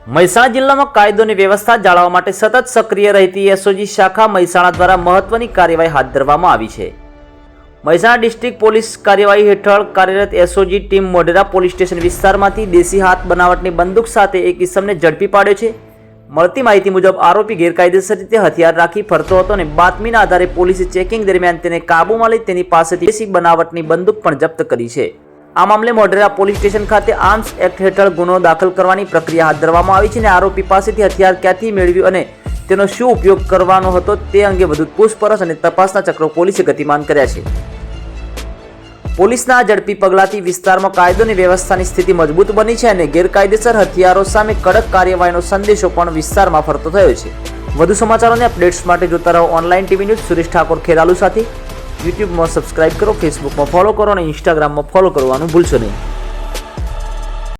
મહેસાણા જિલ્લામાં કાયદો અને વ્યવસ્થા જાળવવા માટે સતત સક્રિય રહેતી એસઓજી શાખા મહેસાણા દ્વારા મહત્વની કાર્યવાહી હાથ ધરવામાં આવી છે। મહેસાણા ડિસ્ટ્રિક્ટ પોલીસ કાર્યવાહી હેઠળ કાર્યરત SOG team Modhera police station વિસ્તારમાંથી દેશી હાથ બનાવટની બંદૂક સાથે એક ઇસમને ઝડપી પાડ્યો છે। મળતી માહિતી મુજબ આરોપી ગેરકાયદેસર રીતે હથિયાર રાખી ફરતો હતો અને બાતમીના આધારે પોલીસે ચેકિંગ દરમિયાન તેને કાબૂમાં લઈ તેની પાસેથી દેશી બનાવટની બંદૂક પણ જપ્ત કરી છે। આ મામલે મોઢેરા પોલીસ સ્ટેશન ખાતે આર્મ્સ એક્ટ હેઠળ ગુનો દાખલ કરવાની પ્રક્રિયા હાથ ધરવામાં આવી છે અને આરોપી પાસેથી હથિયાર ક્યાંથી મેળવ્યું અને તેનો શું ઉપયોગ કરવાનો હતો તે અંગે વધુ પૂછપરછ અને તપાસના ચક્રો પોલીસે ગતિમાન કર્યા છે। પોલીસના ઝડપી પગલાંથી વિસ્તારમાં કાયદો અને વ્યવસ્થાની સ્થિતિ મજબૂત બની છે અને ગેરકાયદેસર હથિયારો સામે કડક કાર્યવાહીનો સંદેશો પણ વિસ્તારમાં ફરતો થયો છે। વધુ સમાચારો અને અપડેટ્સ માટે જોતા રહો online TV news Suresh Thakor Kheralu સાથે। યુટ્યુબમાં સબસ્ક્રાઇબ કરો, ફેસબુકમાં ફોલો કરો અને ઇન્સ્ટાગ્રામમાં ફોલો કરવાનું ભૂલશો નહીં।